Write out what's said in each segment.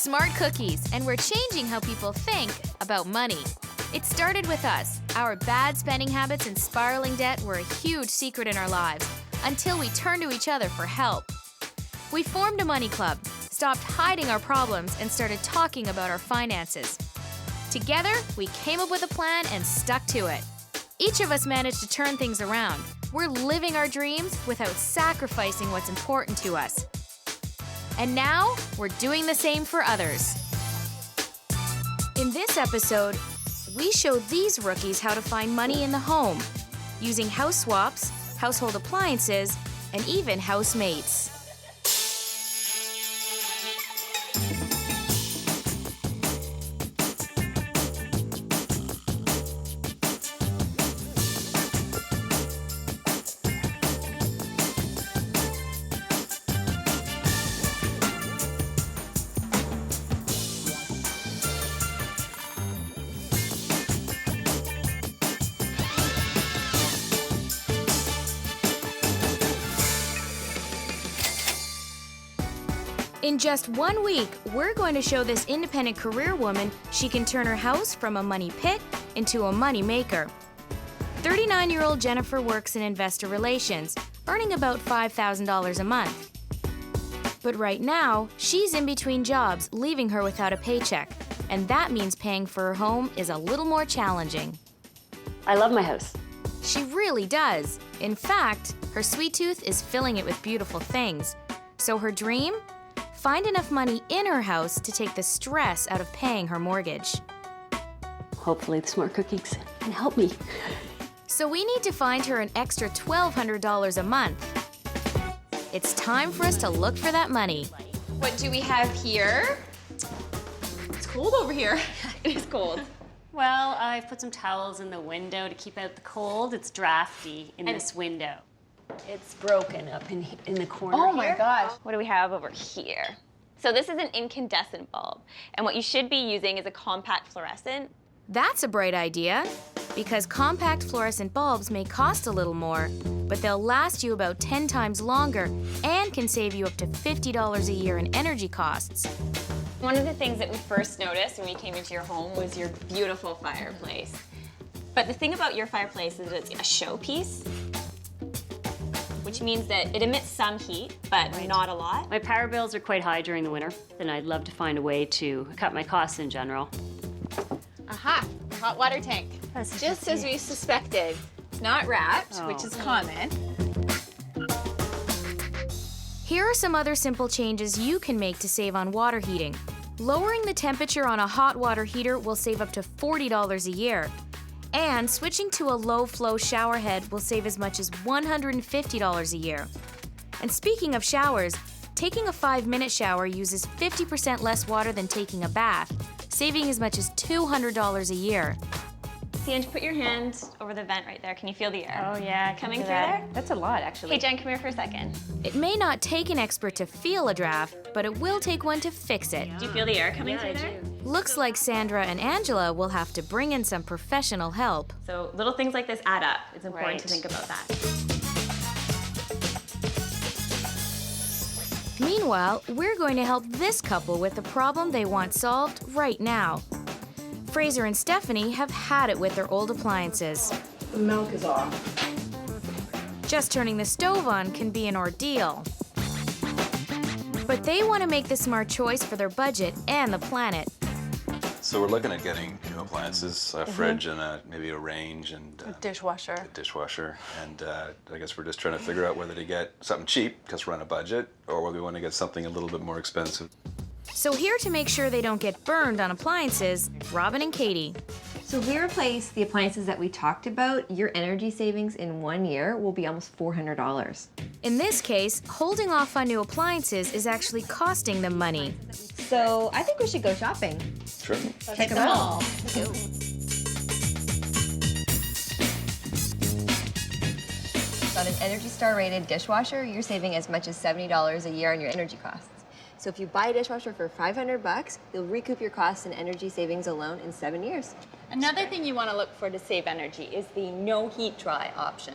smart cookies, and we're changing how people think about money. It started with us. Our bad spending habits and spiraling debt were a huge secret in our lives until we turned to each other for help. We formed a money club, stopped hiding our problems, and started talking about our finances. Together, we came up with a plan and stuck to it. Each of us managed to turn things around. We're living our dreams without sacrificing what's important to us. And now, we're doing the same for others. In this episode, we show these rookies how to find money in the home, using house swaps, household appliances, and even housemates. In just 1 week, we're going to show this independent career woman she can turn her house from a money pit into a money maker. 39-year-old Jennifer works in investor relations, earning about $5,000 a month. But right now, she's in between jobs, leaving her without a paycheck. And that means paying for her home is a little more challenging. I love my house. She really does. In fact, her sweet tooth is filling it with beautiful things. So her dream? Find enough money in her house to take the stress out of paying her mortgage. Hopefully the smart cookies can help me. So we need to find her an extra $1,200 a month. It's time for us to look for that money. What do we have here? It's cold over here. It is cold. Well, I've put some towels in the window to keep out the cold. It's drafty in this window. It's broken up in the corner Oh my here. gosh. What do we have over here? So this is an incandescent bulb, and what you should be using is a compact fluorescent. That's a bright idea, because compact fluorescent bulbs may cost a little more, but they'll last you about 10 times longer and can save you up to $50 a year in energy costs. One of the things that we first noticed when we came into your home was your beautiful fireplace. But the thing about your fireplace is it's a showpiece, which means that it emits some heat, but not a lot. My power bills are quite high during the winter, and I'd love to find a way to cut my costs in general. Aha, hot water tank. Just as we suspected. It's not wrapped, which is common. Here are some other simple changes you can make to save on water heating. Lowering the temperature on a hot water heater will save up to $40 a year. And switching to a low-flow shower head will save as much as $150 a year. And speaking of showers, taking a 5-minute shower uses 50% less water than taking a bath, saving as much as $200 a year. Sanj, put your hand over the vent right there. Can you feel the air? Oh yeah, Coming through there? That's a lot, actually. Hey, Jen, come here for a second. It may not take an expert to feel a draft, but it will take one to fix it. Do you feel the air coming through there? Looks like Sandra and Angela will have to bring in some professional help. So little things like this add up. It's important to Right. think about that. Meanwhile, we're going to help this couple with the problem they want solved right now. Fraser and Stephanie have had it with their old appliances. The milk is off. Just turning the stove on can be an ordeal. But they want to make the smart choice for their budget and the planet. So we're looking at getting new appliances, a fridge and maybe a range and Dishwasher. a dishwasher. And I guess we're just trying to figure out whether to get something cheap, because we're on a budget, or whether we want to get something a little bit more expensive. So here to make sure they don't get burned on appliances, Robin and Katie. So if we replace the appliances that we talked about, your energy savings in 1 year will be almost $400. In this case, holding off on new appliances is actually costing them money. So I think we should go shopping. Sure. Check them out. On an Energy Star rated dishwasher, you're saving as much as $70 a year on your energy costs. So if you buy a dishwasher for $500, you'll recoup your costs and energy savings alone in 7 years. Another thing you want to look for to save energy is the no heat dry option.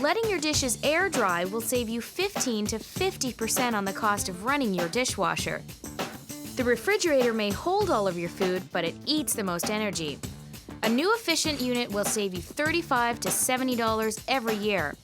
Letting your dishes air dry will save you 15 to 50% on the cost of running your dishwasher. The refrigerator may hold all of your food, but it eats the most energy. A new efficient unit will save you $35 to $70 every year.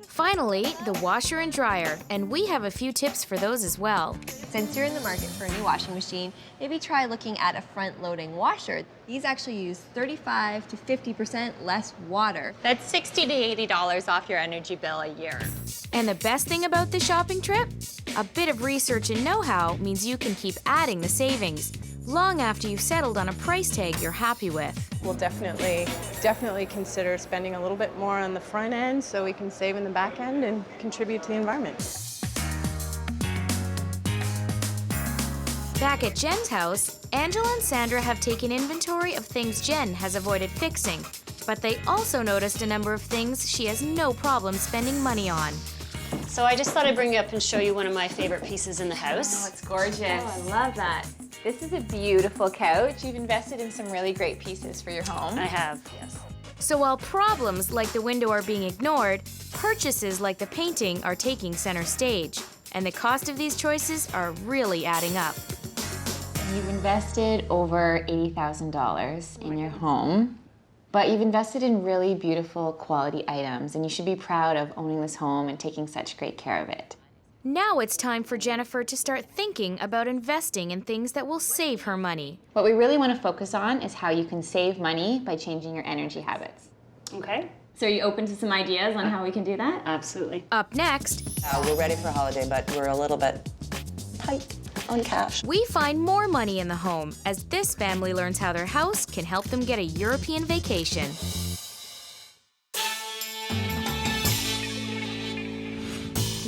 Finally, the washer and dryer, and we have a few tips for those as well. Since you're in the market for a new washing machine, maybe try looking at a front-loading washer. These actually use 35 to 50% less water. That's $60 to $80 off your energy bill a year. And the best thing about the shopping trip? A bit of research and know-how means you can keep adding the savings long after you've settled on a price tag you're happy with. We'll definitely consider spending a little bit more on the front end so we can save in the back end and contribute to the environment. Back at Jen's house, Angela and Sandra have taken inventory of things Jen has avoided fixing, but they also noticed a number of things she has no problem spending money on. So I just thought I'd bring you up and show you one of my favorite pieces in the house. Oh, it's gorgeous. Oh, I love that. This is a beautiful couch. You've invested in some really great pieces for your home. I have, yes. So while problems like the window are being ignored, purchases like the painting are taking center stage. And the cost of these choices are really adding up. You've invested over $80,000 in your home, but you've invested in really beautiful quality items, and you should be proud of owning this home and taking such great care of it. Now it's time for Jennifer to start thinking about investing in things that will save her money. What we really want to focus on is how you can save money by changing your energy habits. Okay. So are you open to some ideas on how we can do that? Absolutely. Up next, We're ready for holiday, but we're a little bit tight on cash. we find more money in the home as this family learns how their house can help them get a European vacation.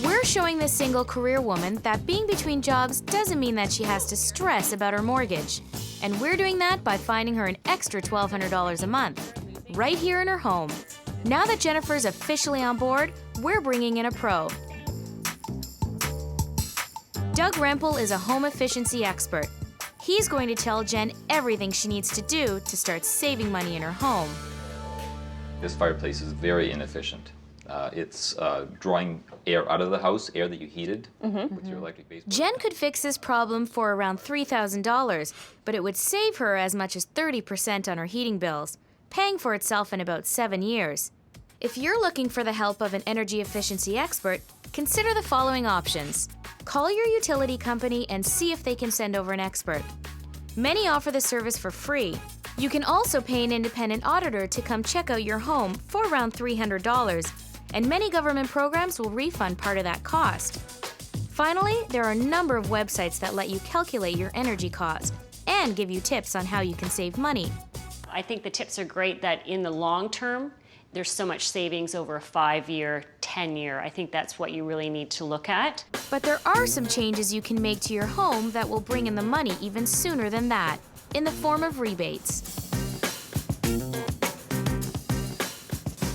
We're showing this single career woman that being between jobs doesn't mean that she has to stress about her mortgage. And we're doing that by finding her an extra $1,200 a month, right here in her home. Now that Jennifer's officially on board, we're bringing in a pro. Doug Rempel is a home efficiency expert. He's going to tell Jen everything she needs to do to start saving money in her home. This fireplace is very inefficient. It's drawing air out of the house, air that you heated with your electric baseboard. Jen could fix this problem for around $3,000, but it would save her as much as 30% on her heating bills, paying for itself in about 7 years. If you're looking for the help of an energy efficiency expert, consider the following options. Call your utility company and see if they can send over an expert. Many offer the service for free. You can also pay an independent auditor to come check out your home for around $300, and many government programs will refund part of that cost. Finally, there are a number of websites that let you calculate your energy cost and give you tips on how you can save money. I think the tips are great that in the long term, there's so much savings over a 5-year, 10-year. I think that's what you really need to look at. But there are some changes you can make to your home that will bring in the money even sooner than that, in the form of rebates.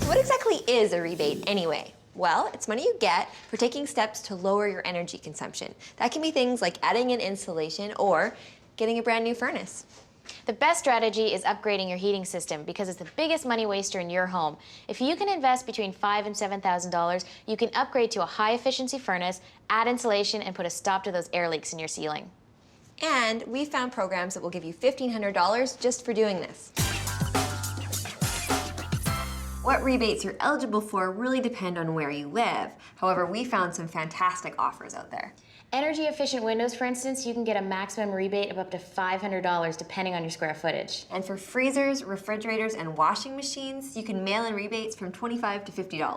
What exactly is a rebate anyway? Well, it's money you get for taking steps to lower your energy consumption. That can be things like adding in insulation or getting a brand new furnace. The best strategy is upgrading your heating system because it's the biggest money waster in your home. If you can invest between $5,000 and $7,000, you can upgrade to a high-efficiency furnace, add insulation, and put a stop to those air leaks in your ceiling. And we found programs that will give you $1,500 just for doing this. What rebates you're eligible for really depend on where you live. However, we found some fantastic offers out there. Energy-efficient windows, for instance, you can get a maximum rebate of up to $500 depending on your square footage. And for freezers, refrigerators, and washing machines, you can mail in rebates from $25 to $50.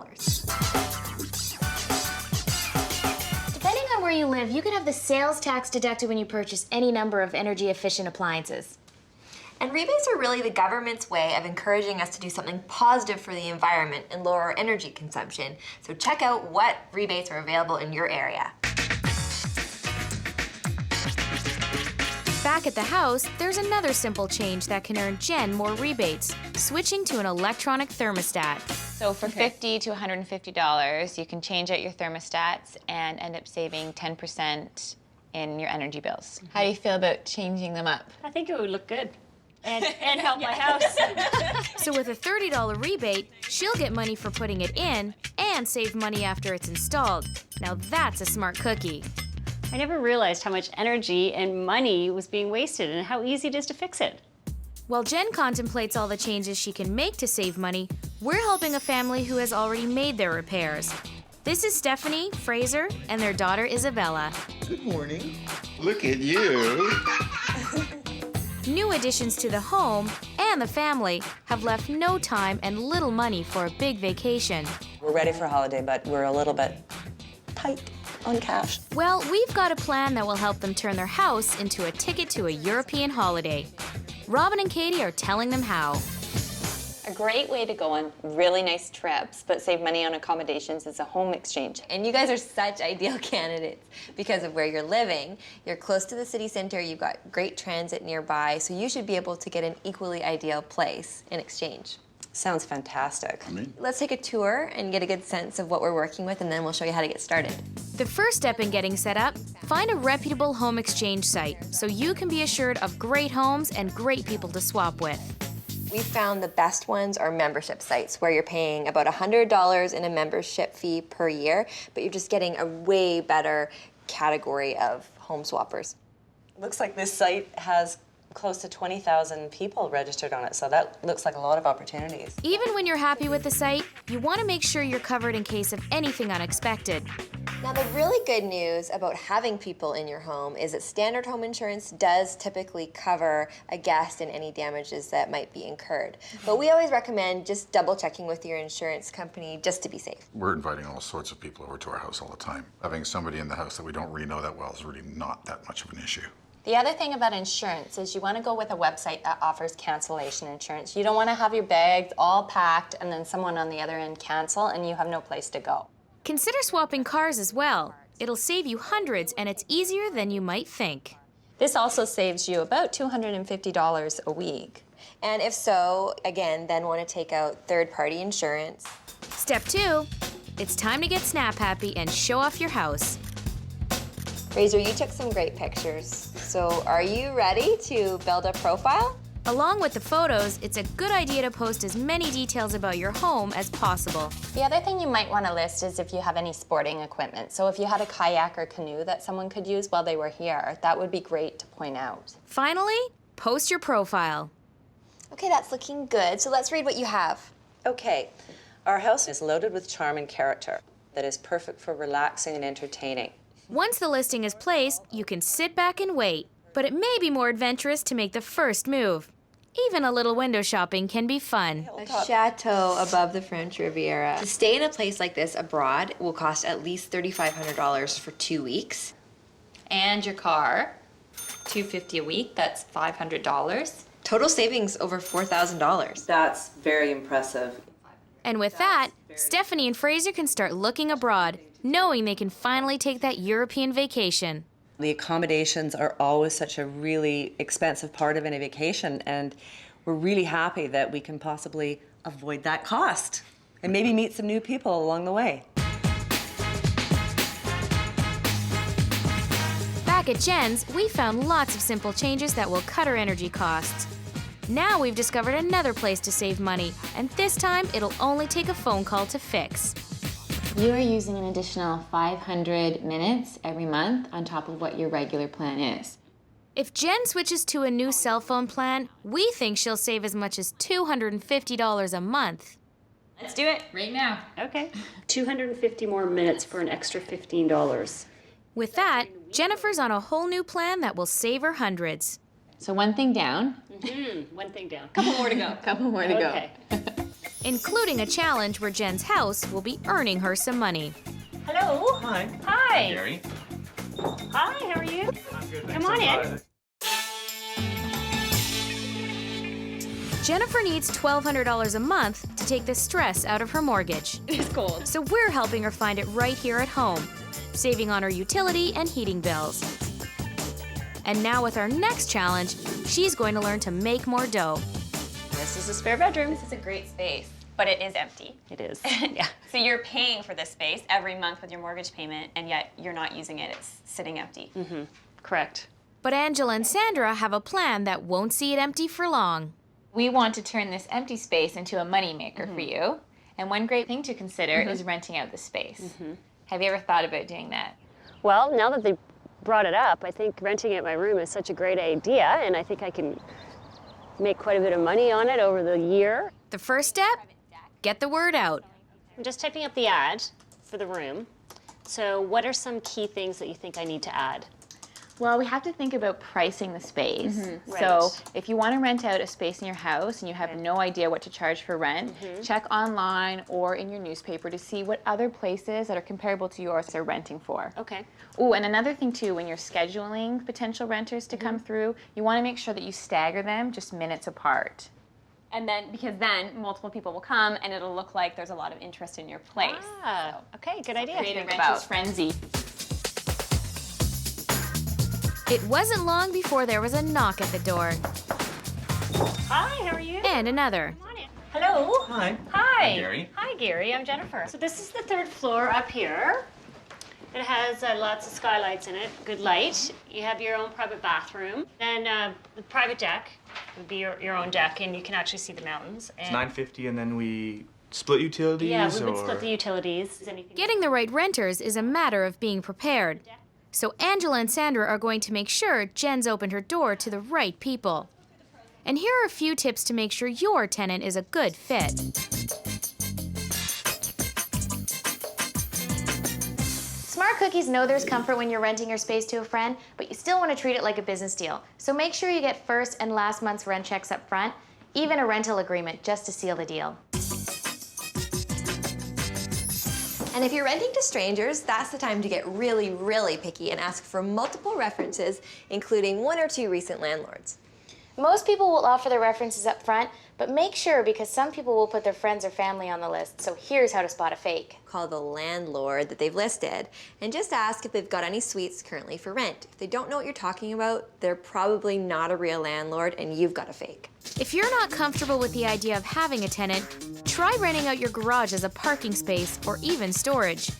Depending on where you live, you can have the sales tax deducted when you purchase any number of energy-efficient appliances. And rebates are really the government's way of encouraging us to do something positive for the environment and lower our energy consumption. So check out what rebates are available in your area. Back at the house, there's another simple change that can earn Jen more rebates, switching to an electronic thermostat. So for $50 to $150, you can change out your thermostats and end up saving 10% in your energy bills. How do you feel about changing them up? I think it would look good and help my house. So with a $30 rebate, she'll get money for putting it in and save money after it's installed. Now that's a smart cookie. I never realized how much energy and money was being wasted and how easy it is to fix it. While Jen contemplates all the changes she can make to save money, we're helping a family who has already made their repairs. This is Stephanie, Fraser, and their daughter Isabella. Good morning. Look at you. New additions to the home and the family have left no time and little money for a big vacation. We're ready for a holiday, but we're a little bit tight on cash. Well, we've got a plan that will help them turn their house into a ticket to a European holiday. Robin and Katie are telling them how. A great way to go on really nice trips but save money on accommodations is a home exchange. And you guys are such ideal candidates because of where you're living. You're close to the city center, you've got great transit nearby, so you should be able to get an equally ideal place in exchange. Sounds fantastic. Let's take a tour and get a good sense of what we're working with, and then we'll show you how to get started. The first step in getting set up, find a reputable home exchange site so you can be assured of great homes and great people to swap with. We found the best ones are membership sites where you're paying about $100 in a membership fee per year, but you're just getting a way better category of home swappers. Looks like this site has close to 20,000 people registered on it, so that looks like a lot of opportunities. Even when you're happy with the site, you want to make sure you're covered in case of anything unexpected. Now, the really good news about having people in your home is that standard home insurance does typically cover a guest and any damages that might be incurred. But we always recommend just double checking with your insurance company just to be safe. We're inviting all sorts of people over to our house all the time. Having somebody in the house that we don't really know that well is really not that much of an issue. The other thing about insurance is you want to go with a website that offers cancellation insurance. You don't want to have your bags all packed and then someone on the other end cancel and you have no place to go. Consider swapping cars as well. It'll save you hundreds and it's easier than you might think. This also saves you about $250 a week. And if so, again, then want to take out third-party insurance. Step 2, it's time to get snap happy and show off your house. Fraser, you took some great pictures. So are you ready to build a profile? Along with the photos, it's a good idea to post as many details about your home as possible. The other thing you might want to list is if you have any sporting equipment. So if you had a kayak or canoe that someone could use while they were here, that would be great to point out. Finally, post your profile. Okay, that's looking good. So let's read what you have. Okay, our house is loaded with charm and character that is perfect for relaxing and entertaining. Once the listing is placed, you can sit back and wait. But it may be more adventurous to make the first move. Even a little window shopping can be fun. A chateau above the French Riviera. To stay in a place like this abroad will cost at least $3,500 for 2 weeks. And your car, $250 a week, that's $500. Total savings over $4,000. That's very impressive. And with that, Stephanie and Fraser can start looking abroad, knowing they can finally take that European vacation. The accommodations are always such a really expensive part of any vacation, and we're really happy that we can possibly avoid that cost and maybe meet some new people along the way. Back at Jen's, we found lots of simple changes that will cut our energy costs. Now we've discovered another place to save money, and this time it'll only take a phone call to fix. You are using an additional 500 minutes every month on top of what your regular plan is. If Jen switches to a new cell phone plan, we think she'll save as much as $250 a month. Let's do it right now. Okay. 250 more minutes for an extra $15. With that, Jennifer's on a whole new plan that will save her hundreds. So one thing down. One thing down. Couple more to go. Couple more to Okay. Including a challenge where Jen's house will be earning her some money. Hello. Hi. Hi. Gary. Hi, how are you? I'm good. Come on in. Jennifer needs $1,200 a month to take the stress out of her mortgage. It's cold. So we're helping her find it right here at home, saving on her utility and heating bills. And now with our next challenge, she's going to learn to make more dough. This is a spare bedroom. This is a great space, but it is empty. It is. Yeah. So you're paying for this space every month with your mortgage payment, and yet you're not using it. It's sitting empty. Mm-hmm. Correct. But Angela and Sandra have a plan that won't see it empty for long. We want to turn this empty space into a moneymaker for you. And one great thing to consider is renting out the space. Have you ever thought about doing that? Well, now that the brought it up. I think renting out my room is such a great idea, and I think I can make quite a bit of money on it over the year. The first step? Get the word out. I'm just typing up the ad for the room. So what are some key things that you think I need to add? Well, we have to think about pricing the space. Right. So if you want to rent out a space in your house and you have no idea what to charge for rent, check online or in your newspaper to see what other places that are comparable to yours are renting for. Okay. Oh, and another thing too, when you're scheduling potential renters to come through, you want to make sure that you stagger them just minutes apart. And then, because then multiple people will come and it'll look like there's a lot of interest in your place. Ah, okay, good idea. Create a renter's frenzy. It wasn't long before there was a knock at the door. Hi, how are you? And another. Come on in. Hello. Hi. Hi. I'm Gary. Hi, Gary. I'm Jennifer. So this is the 3rd floor up here. It has lots of skylights in it, good light. You have your own private bathroom. Then the private deck would be your own deck, and you can actually see the mountains. It's $950, and then we split utilities. Yeah, we would split the utilities. Getting the right renters is a matter of being prepared. So Angela and Sandra are going to make sure Jen's opened her door to the right people. And here are a few tips to make sure your tenant is a good fit. Smart cookies know there's comfort when you're renting your space to a friend, but you still want to treat it like a business deal. So make sure you get first and last month's rent checks up front, even a rental agreement just to seal the deal. And if you're renting to strangers, that's the time to get really, really picky and ask for multiple references, including 1 or 2 recent landlords. Most people will offer their references up front, but make sure because some people will put their friends or family on the list. So here's how to spot a fake. Call the landlord that they've listed and just ask if they've got any suites currently for rent. If they don't know what you're talking about, they're probably not a real landlord and you've got a fake. If you're not comfortable with the idea of having a tenant, try renting out your garage as a parking space or even storage.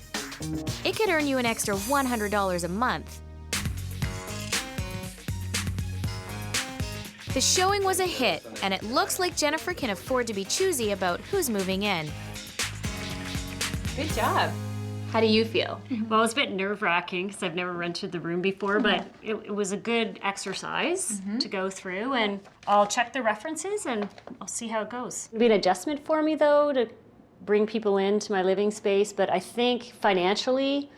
It could earn you an extra $100 a month. The showing was a hit, and it looks like Jennifer can afford to be choosy about who's moving in. Good job. How do you feel? Well, it's a bit nerve-wracking because I've never rented the room before, but it was a good exercise to go through, and I'll check the references and I'll see how it goes. It'll be an adjustment for me, though, to bring people into my living space, but I think financially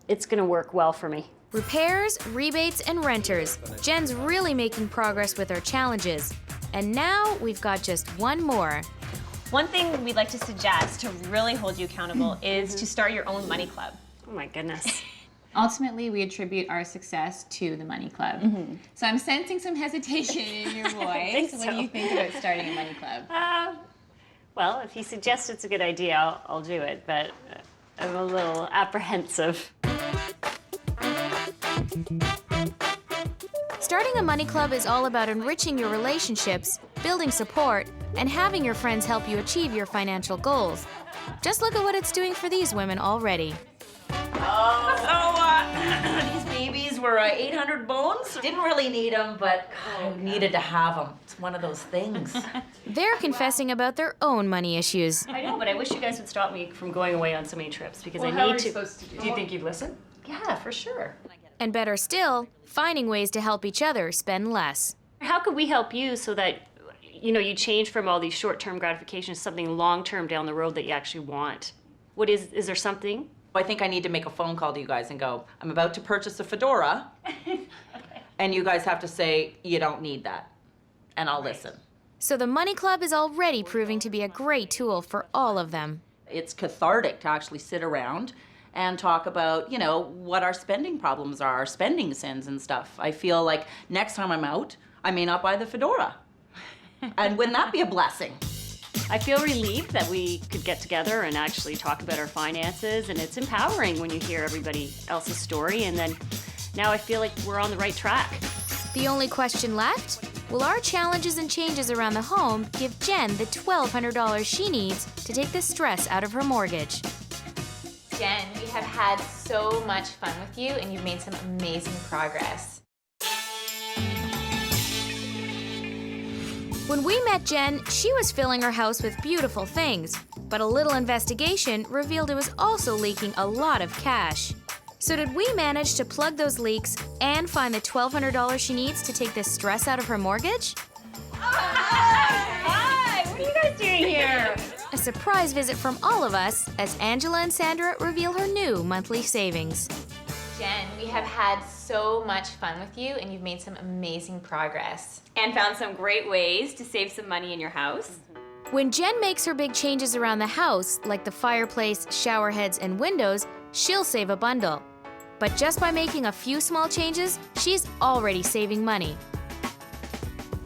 it's going to work well for me. Repairs, rebates, and renters. Jen's really making progress with our challenges. And now we've got just one more. One thing we'd like to suggest to really hold you accountable is to start your own money club. Oh my goodness. Ultimately, we attribute our success to the money club. So I'm sensing some hesitation in your voice. What do you think about starting a money club? Well, if you suggest it's a good idea, I'll do it, but I'm a little apprehensive. Starting a money club is all about enriching your relationships, building support, and having your friends help you achieve your financial goals. Just look at what it's doing for these women already. These babies were 800 bones. Didn't really need them, but God, I needed to have them. It's one of those things. They're confessing about their own money issues. I know, but I wish you guys would stop me from going away on so many trips because I need to. Do you think you'd listen? Yeah, for sure. And better still, finding ways to help each other spend less. How could we help you so that you change from all these short-term gratifications to something long-term down the road that you actually want? What is there something? I think I need to make a phone call to you guys and go, I'm about to purchase a fedora, and you guys have to say, you don't need that, and I'll listen. So the Money Club is already proving to be a great tool for all of them. It's cathartic to actually sit around and talk about, what our spending problems are, our spending sins and stuff. I feel like next time I'm out, I may not buy the fedora. And wouldn't that be a blessing? I feel relieved that we could get together and actually talk about our finances, and it's empowering when you hear everybody else's story, and then now I feel like we're on the right track. The only question left? Will our challenges and changes around the home give Jen the $1,200 she needs to take the stress out of her mortgage? Jen, we have had so much fun with you, and you've made some amazing progress. When we met Jen, she was filling her house with beautiful things, but a little investigation revealed it was also leaking a lot of cash. So did we manage to plug those leaks and find the $1,200 she needs to take the stress out of her mortgage? Hi, what are you guys doing here? A surprise visit from all of us as Angela and Sandra reveal her new monthly savings. Jen, we have had so much fun with you, and you've made some amazing progress. And found some great ways to save some money in your house. When Jen makes her big changes around the house, like the fireplace, shower heads, and windows, she'll save a bundle. But just by making a few small changes, she's already saving money.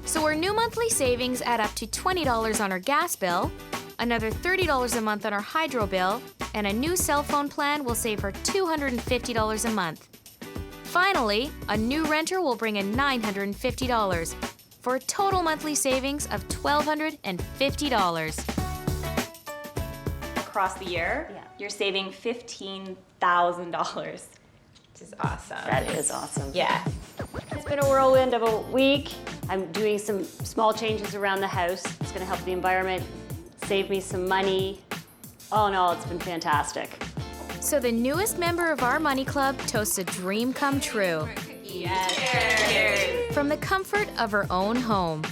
So her new monthly savings add up to $20 on her gas bill, another $30 a month on her hydro bill, and a new cell phone plan will save her $250 a month. Finally, a new renter will bring in $950 for a total monthly savings of $1,250. Across the year, you're saving $15,000. Which is awesome. That is awesome. Yeah. It's been a whirlwind of a week. I'm doing some small changes around the house. It's going to help the environment, save me some money. All in all, it's been fantastic. So the newest member of our money club toasts a dream come true. Yes. Cheers. From the comfort of her own home.